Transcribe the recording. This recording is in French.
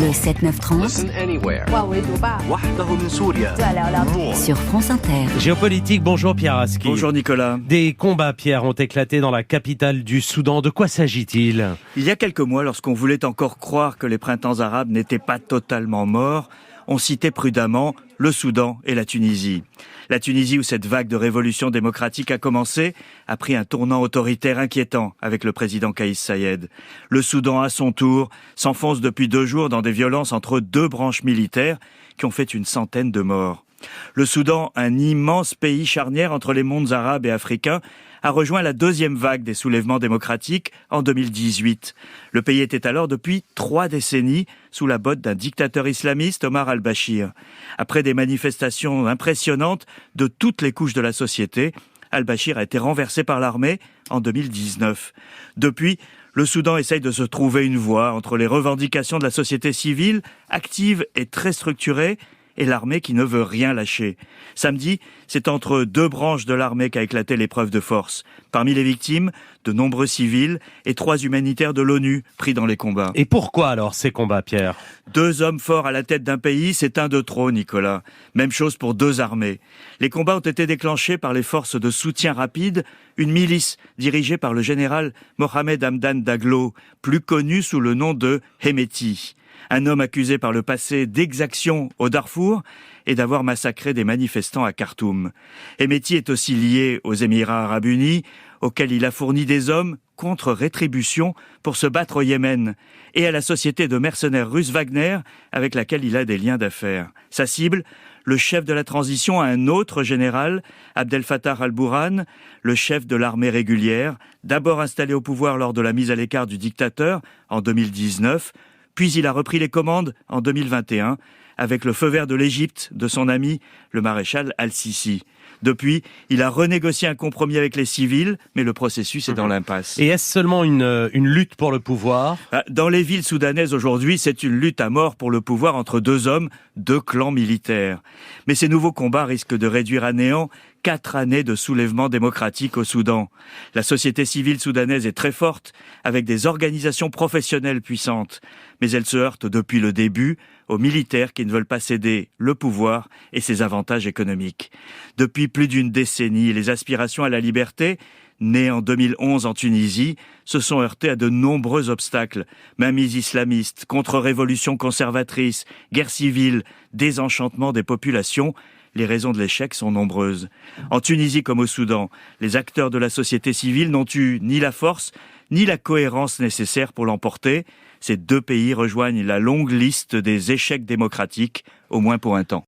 Le 7-9-30 sur France Inter. Géopolitique, bonjour Pierre Aski. Bonjour Nicolas. Des combats, Pierre, ont éclaté dans la capitale du Soudan. De quoi s'agit-il ? Il y a quelques mois, lorsqu'on voulait encore croire que les printemps arabes n'étaient pas totalement morts, on citait prudemment le Soudan et la Tunisie. La Tunisie, où cette vague de révolution démocratique a commencé, a pris un tournant autoritaire inquiétant avec le président Kais Saied. Le Soudan, à son tour, s'enfonce depuis 2 jours dans des violences entre 2 branches militaires qui ont fait une centaine de morts. Le Soudan, un immense pays charnière entre les mondes arabes et africains, a rejoint la 2e vague des soulèvements démocratiques en 2018. Le pays était alors depuis 3 décennies sous la botte d'un dictateur islamiste, Omar al-Bashir. Après des manifestations impressionnantes de toutes les couches de la société, al-Bashir a été renversé par l'armée en 2019. Depuis, le Soudan essaye de se trouver une voie entre les revendications de la société civile, active et très structurée, et l'armée qui ne veut rien lâcher. Samedi, c'est entre 2 branches de l'armée qu'a éclaté l'épreuve de force. Parmi les victimes, de nombreux civils et 3 humanitaires de l'ONU pris dans les combats. Et pourquoi alors ces combats, Pierre ? 2 hommes forts à la tête d'un pays, c'est un de trop, Nicolas. Même chose pour 2 armées. Les combats ont été déclenchés par les forces de soutien rapide, une milice dirigée par le général Mohamed Hamdan Daglo, plus connu sous le nom de Hemeti. Un homme accusé par le passé d'exactions au Darfour et d'avoir massacré des manifestants à Khartoum. Hemeti est aussi lié aux Émirats arabes unis, auxquels il a fourni des hommes contre rétribution pour se battre au Yémen, et à la société de mercenaires russes Wagner, avec laquelle il a des liens d'affaires. Sa cible, le chef de la transition, un autre général, Abdel Fattah al-Burhan, le chef de l'armée régulière, d'abord installé au pouvoir lors de la mise à l'écart du dictateur en 2019, puis il a repris les commandes en 2021 avec le feu vert de l'Égypte de son ami, le maréchal al-Sisi. Depuis, il a renégocié un compromis avec les civils, mais le processus est dans l'impasse. Et est-ce seulement une lutte pour le pouvoir ? Dans les villes soudanaises aujourd'hui, c'est une lutte à mort pour le pouvoir entre 2 hommes, 2 clans militaires. Mais ces nouveaux combats risquent de réduire à néant 4 années de soulèvement démocratique au Soudan. La société civile soudanaise est très forte, avec des organisations professionnelles puissantes. Mais elle se heurte depuis le début aux militaires qui ne veulent pas céder le pouvoir et ses avantages économiques. Depuis plus d'1 décennie, les aspirations à la liberté, nées en 2011 en Tunisie, se sont heurtées à de nombreux obstacles. Mainmise islamiste, contre-révolution conservatrice, guerre civile, désenchantement des populations. Les raisons de l'échec sont nombreuses. En Tunisie comme au Soudan, les acteurs de la société civile n'ont eu ni la force, ni la cohérence nécessaire pour l'emporter. Ces 2 pays rejoignent la longue liste des échecs démocratiques, au moins pour un temps.